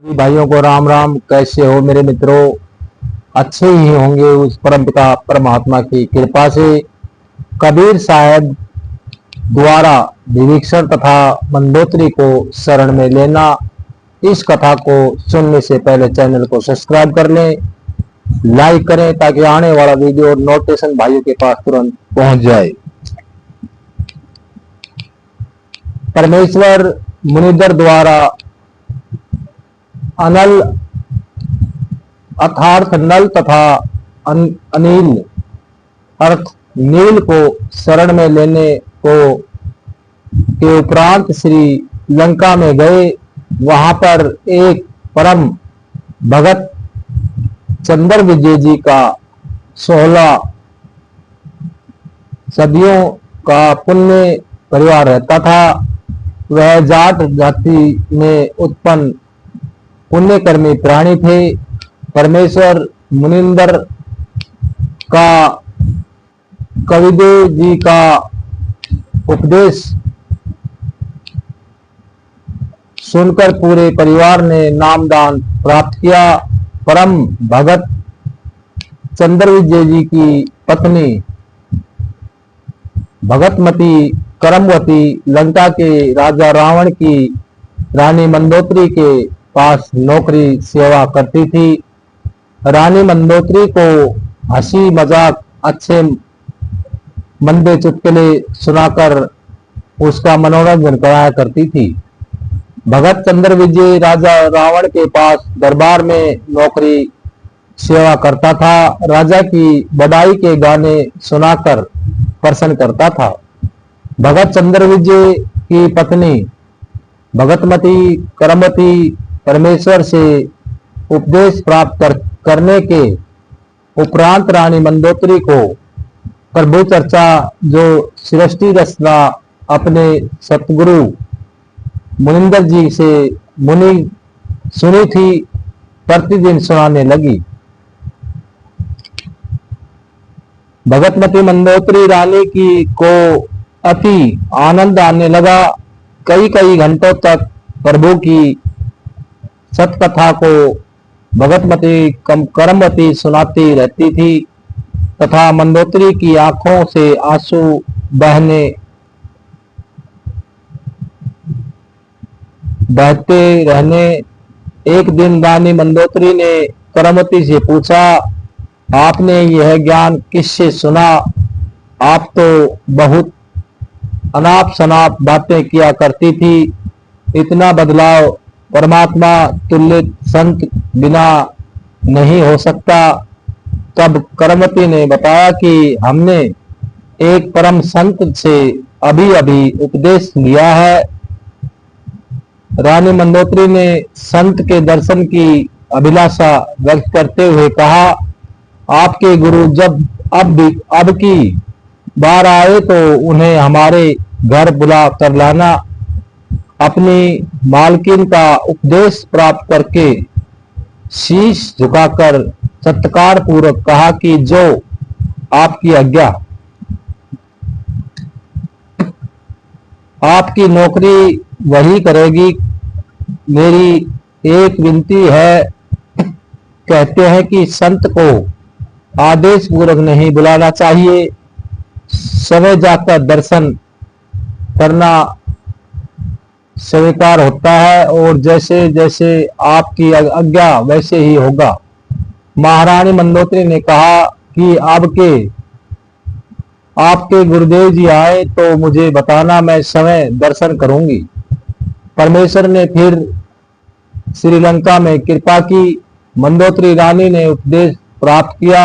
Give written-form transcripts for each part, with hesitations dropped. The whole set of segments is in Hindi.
सभी भाइयों को राम राम। कैसे हो मेरे मित्रों? अच्छे ही होंगे उस परम पिता परमात्मा की कृपा से। कबीर साहब द्वारा विभीषण तथा मंदोदरी को शरण में लेना, इस कथा को सुनने से पहले चैनल को सब्सक्राइब कर लें, लाइक करें ताकि आने वाला वीडियो नोटिफिकेशन भाइयों के पास तुरंत पहुंच जाए। परमेश्वर मुनिंदर द्वारा अनल अर्थात नल तथा अनिल अर्थ नील को शरण में लेने को के उपरांत श्री लंका में गए। वहां पर एक परम भगत चंद्र विजय जी का 16 सदियों का पुण्य परिवार रहता था। वह जाट जाति में उत्पन्न पुण्यकर्मी प्राणी थे। परमेश्वर मुनिंदर का कविदेव जी का उपदेश सुनकर पूरे परिवार ने नामदान प्राप्त किया। परम भगत चंद्र विजय जी की पत्नी भगतमती करमवती लंका के राजा रावण की रानी मंदोदरी के पास नौकरी सेवा करती थी। रानी मंदोदरी को हंसी मजाक अच्छे मंदे चुटकुले सुनाकर उसका मनोरंजन कराया करती थी। भगत चंद्र विजय राजा रावण के पास दरबार में नौकरी सेवा करता था। राजा की बड़ाई के गाने सुनाकर प्रसन्न करता था। भगत चंद्र विजय की पत्नी भगतमती करमवती परमेश्वर से उपदेश प्राप्त करने के उपरांत रानी मंदोदरी को प्रभु चर्चा जो सृष्टि रचना अपने सतगुरु मुनिंदर जी से सुनी थी प्रतिदिन सुनाने लगी। भगतमती मंदोदरी रानी की को अति आनंद आने लगा। कई कई घंटों तक प्रभु की सतकथा को भगतमती करमवती सुनाती रहती थी तथा मंदोदरी की आंखों से आंसू बहते रहने। एक दिन रानी मंदोदरी ने करमवती से पूछा, आपने यह ज्ञान किससे सुना? आप तो बहुत अनाप शनाप बातें किया करती थी। इतना बदलाव परमात्मा तुल्य संत बिना नहीं हो सकता। तब करमवती ने बताया कि हमने एक परम संत से अभी अभी उपदेश लिया है। रानी मंदोदरी ने संत के दर्शन की अभिलाषा व्यक्त करते हुए कहा, आपके गुरु जब अब की बार आए तो उन्हें हमारे घर बुला कर लाना। अपनी मालकिन का उपदेश प्राप्त करके शीश झुकाकर सत्कार पूर्वक कहा कि जो आपकी आज्ञा। आपकी नौकरी वही करेगी। मेरी एक विनती है, कहते हैं कि संत को आदेश पूर्वक नहीं बुलाना चाहिए, समय जाकर दर्शन करना स्वीकार होता है और जैसे जैसे आपकी आज्ञा वैसे ही होगा। महारानी मंदोदरी ने कहा कि आपके गुरुदेव जी आए तो मुझे बताना, मैं समय दर्शन करूंगी। परमेश्वर ने फिर श्रीलंका में कृपा की। मंदोदरी रानी ने उपदेश प्राप्त किया।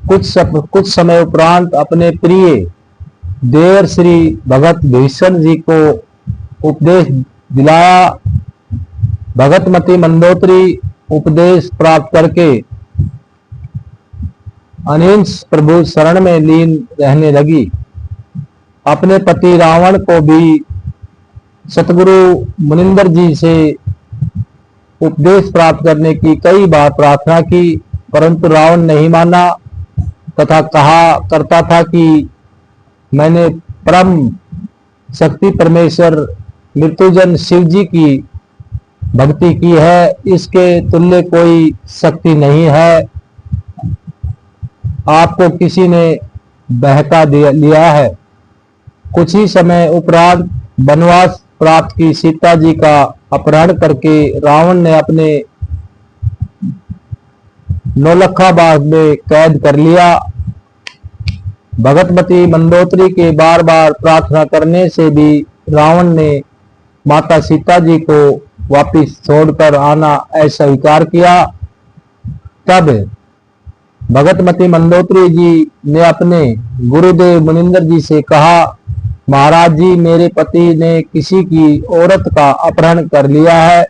कुछ समय उपरांत अपने प्रिय देवर श्री भगत विभीषण जी को उपदेश दिलाया। भगतमती मंदोदरी उपदेश प्राप्त करके अनिंस प्रभु शरण में लीन रहने लगी। अपने पति रावण को भी सतगुरु मुनिंदर जी से उपदेश प्राप्त करने की कई बार प्रार्थना की, परंतु रावण नहीं माना तथा कहा करता था कि मैंने परम शक्ति परमेश्वर मृत्युजन शिव जी की भक्ति की है, इसके तुल्य कोई शक्ति नहीं है। आपको किसी ने बहका लिया है। कुछ ही समय उपरांत वनवास प्राप्त की सीता जी का अपहरण करके रावण ने अपने नौलखा बाग में कैद कर लिया। भगतमती मंदोदरी के बार बार प्रार्थना करने से भी रावण ने माता सीता जी को वापिस छोड़कर आना अस्वीकार किया। तब भगतमती मंदोदरी जी ने अपने गुरुदेव मुनिंदर जी से कहा, महाराज जी, मेरे पति ने किसी की औरत का अपहरण कर लिया है।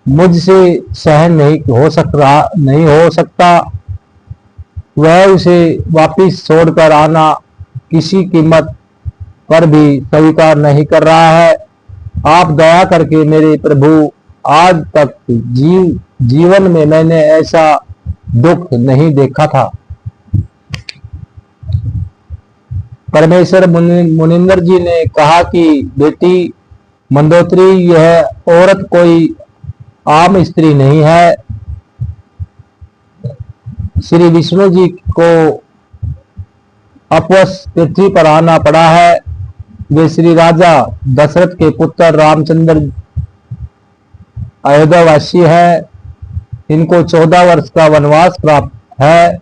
मुझसे सहन नहीं हो सकता। वह उसे वापिस छोड़कर आना किसी कीमत पर भी स्वीकार नहीं कर रहा है। आप दया करके मेरे प्रभु, आज तक जीवन में मैंने ऐसा दुख नहीं देखा था। परमेश्वर मुनिंदर जी ने कहा कि बेटी मंदोदरी, यह औरत कोई आम स्त्री नहीं है। श्री विष्णु जी को अपवश पृथ्वी पर आना पड़ा है। वे श्री राजा दशरथ के पुत्र रामचंद्र अयोध्यावासी है। इनको 14 वर्ष का वनवास प्राप्त है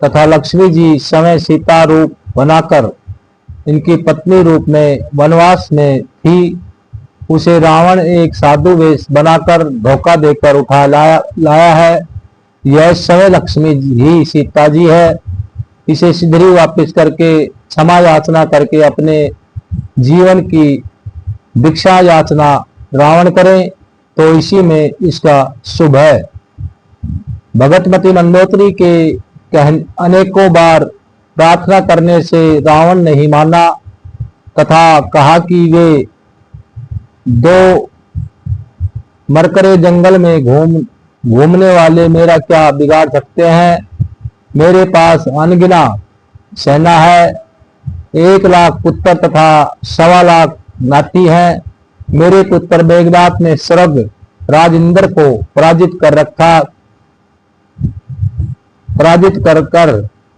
तथा लक्ष्मी जी समय सीता रूप बनाकर इनकी पत्नी रूप में वनवास में थी। उसे रावण एक साधु वेश बनाकर धोखा देकर उठा लाया है। यह समय लक्ष्मी ही सीता जी है। इसे शीघ्र ही वापिस करके क्षमा याचना करके अपने जीवन की भिक्षा याचना रावण करे तो इसी में इसका शुभ है। भगतमती मंदोदरी के अनेकों बार प्रार्थना करने से रावण नहीं माना तथा कहा कि वे दो मरकरे जंगल में घूमने वाले मेरा क्या बिगाड़ सकते हैं। मेरे पास अनगिना सेना है, 1 लाख पुत्र तथा 1.25 लाख नाती हैं। मेरे पुत्र मेघनाथ ने स्वर्ग राजेंद्र को पराजित कर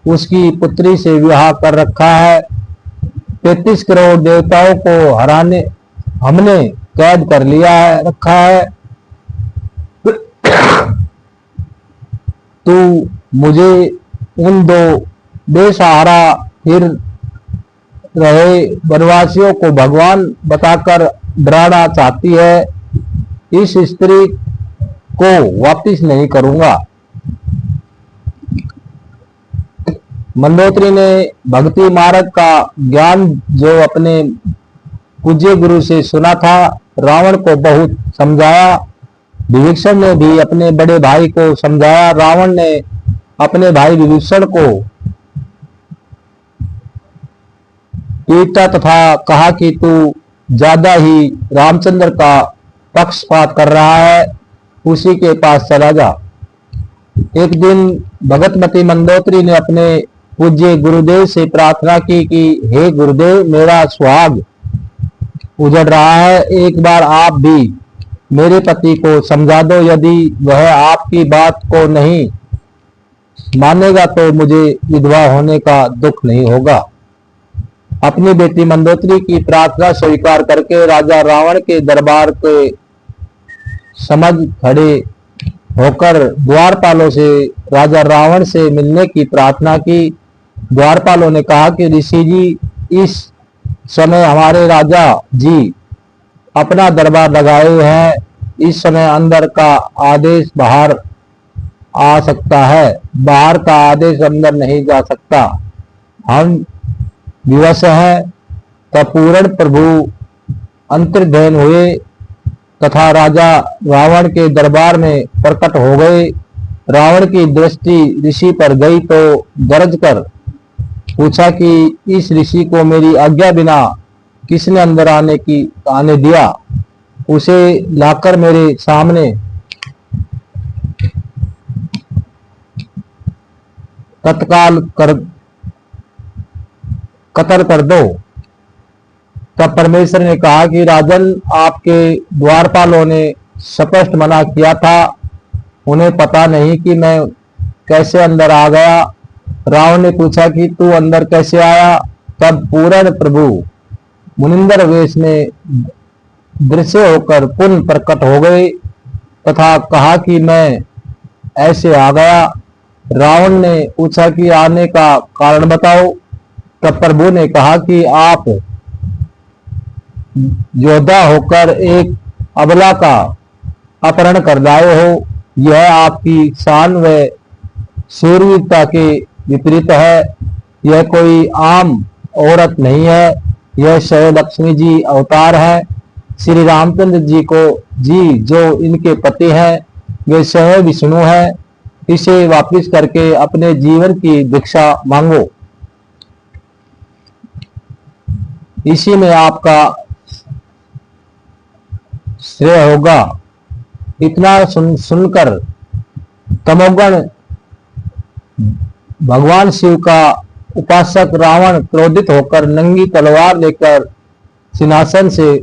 उसकी पुत्री से विवाह कर रखा है। 33 करोड़ देवताओं को हमने कैद कर रखा है। तू मुझे उन 2 बेसहारा फिर रहे वनवासियों को भगवान बताकर डराना चाहती है। इस स्त्री को वापिस नहीं करूंगा। मंदोदरी ने भक्ति मार्ग का ज्ञान जो अपने पूज्य गुरु से सुना था, रावण को बहुत समझाया। विभीषण ने भी अपने बड़े भाई को समझाया। रावण ने अपने भाई विभीषण को पीटा तथा कहा कि तू ज्यादा ही रामचंद्र का पक्षपात कर रहा है, उसी के पास चला जा। एक दिन भगतमती मंदोदरी ने अपने पूज्य गुरुदेव से प्रार्थना की कि हे गुरुदेव, मेरा सुहाग उजड़ रहा है। एक बार आप भी मेरे पति को समझा दो। यदि वह आपकी बात को नहीं मानेगा तो मुझे विधवा होने का दुख नहीं होगा। अपनी बेटी मंदोदरी की प्रार्थना स्वीकार करके राजा रावण के दरबार के समझ खड़े होकर द्वारपालों से राजा रावण से मिलने की प्रार्थना की। द्वारपालों ने कहा कि ऋषि जी, इस समय हमारे राजा जी अपना दरबार लगाए हुए हैं। इस समय अंदर का आदेश बाहर आ सकता है, बाहर का आदेश अंदर नहीं जा सकता। हम विवश हैं। तब पूर्ण प्रभु अंतर्ध्यान हुए तथा राजा रावण के दरबार में प्रकट हो गए। रावण की दृष्टि ऋषि पर गई तो गरज कर पूछा कि इस ऋषि को मेरी आज्ञा बिना किसने अंदर आने दिया। उसे लाकर मेरे सामने तत्काल कत्ल कर दो। तब परमेश्वर ने कहा कि राजन, आपके द्वारपालों ने स्पष्ट मना किया था। उन्हें पता नहीं कि मैं कैसे अंदर आ गया। रावण ने पूछा कि तू अंदर कैसे आया। तब पूर्ण प्रभु मुनिंदर वेश में दृश्य होकर पुनः प्रकट हो गए तथा कहा कि मैं ऐसे आ गया। रावण ने पूछा कि आने का कारण बताओ। तब प्रभु ने कहा कि आप योद्धा होकर एक अबला का अपहरण कर लाए हो। यह आपकी शान व शूरवीरता के विपरीत है। यह कोई आम औरत नहीं है, यह स्वयं लक्ष्मी जी अवतार है। श्री रामचंद्र जी को जी जो इनके पति हैं वे स्वयं विष्णु हैं। इसे वापिस करके अपने जीवन की भिक्षा मांगो, इसी में आपका श्रेय होगा। इतना सुनकर तमोगुण भगवान शिव का उपासक रावण क्रोधित होकर नंगी तलवार लेकर सिंहासन से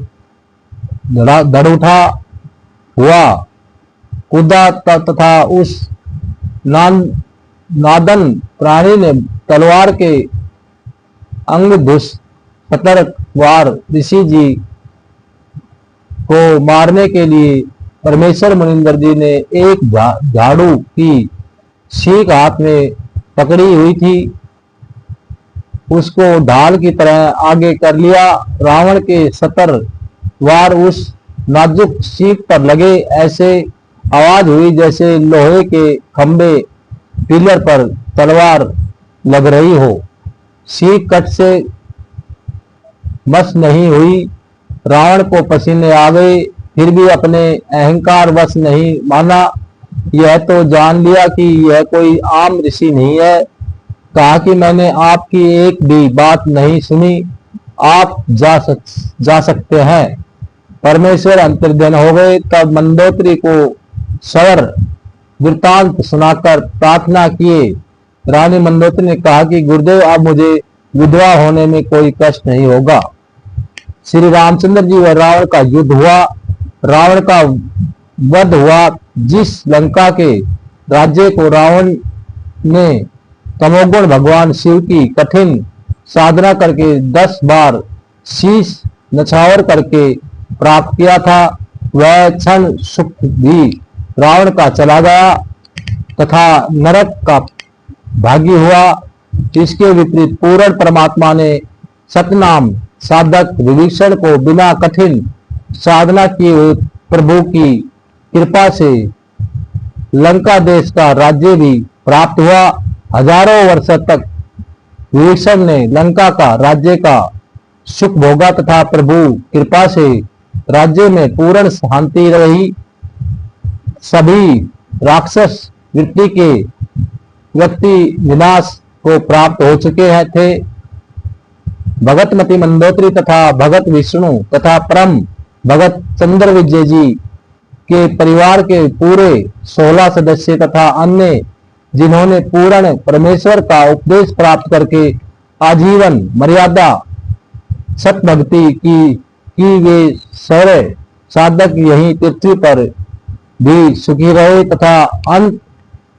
धड़ उठा हुआ कूदा तथा उस नादन प्राणी ने तलवार के अंगधुष सतर्क वार ऋषि जी को मारने के लिए परमेश्वर मुनिंदर जी ने एक झाड़ू की सीख हाथ में पकड़ी हुई थी, उसको ढाल की तरह आगे कर लिया। रावण के 70 वार उस नाजुक सीख पर लगे। ऐसे आवाज हुई जैसे लोहे के खंभे पिलर पर तलवार लग रही हो। सीख कट से बस नहीं हुई। रावण को पसीने आ गए, फिर भी अपने अहंकार वश नहीं माना। यह तो जान लिया कि यह कोई आम ऋषि नहीं है। कहा कि मैंने आपकी एक भी बात नहीं सुनी, आप जा सकते हैं। परमेश्वर अंतर्ध्यान हो गए। तब मंदोदरी को सवर वृत्तांत सुनाकर प्रार्थना किए। रानी मंदोदरी ने कहा कि गुरुदेव अब मुझे विधवा होने में कोई कष्ट नहीं होगा। श्री रामचंद्र जी व रावण का युद्ध हुआ। रावण का वध हुआ। जिस लंका के राज्य को रावण ने तमोगुण भगवान शिव की कठिन साधना करके 10 बार शीश नछावर करके प्राप्त किया था, वह क्षण सुख भी रावण का चला गया तथा नरक का भागी हुआ। इसके विपरीत पूर्ण परमात्मा ने सतनाम साधक विभीषण को बिना कठिन साधना किए हुए प्रभु की कृपा से लंका देश का राज्य भी प्राप्त हुआ। हजारों वर्ष तक विभीषण ने लंका का राज्य का सुख भोगा तथा प्रभु कृपा से राज्य में पूर्ण शांति रही। सभी राक्षस वृत्ति के व्यक्ति विनाश को प्राप्त हो चुके हैं थे। भगतमती मंदोदरी तथा भगत विष्णु तथा परम भगत चंद्र विजय जी के परिवार के पूरे 16 सदस्य तथा अन्य जिन्होंने पूर्ण परमेश्वर का उपदेश प्राप्त करके आजीवन मर्यादा सत भक्ति की वे सारे साधक यही पृथ्वी पर भी सुखी रहे तथा अंत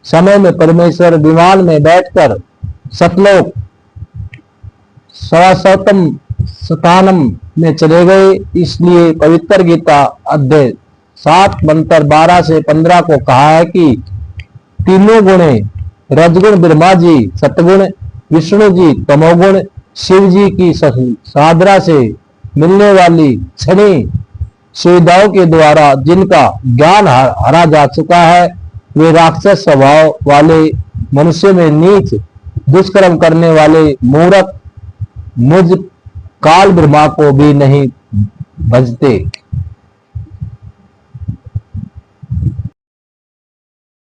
समय में परमेश्वर विमान में बैठकर सतलोक सवासतम स्थानम में चले गए। इसलिए पवित्र गीता अध्याय 7 मंत्र 12 से 15 को कहा है कि तीनों गुणे रजगुण ब्रह्मा जी सतगुण, विष्णु जी तमोगुण, शिव जी की साधना से मिलने वाली क्षणिक सुविधाओं के द्वारा जिनका ज्ञान हरा जा चुका है, वे राक्षस स्वभाव वाले मनुष्य में नीच दुष्कर्म करने वाले मूर्ख मुझ काल ब्रह्मा को भी नहीं भजते।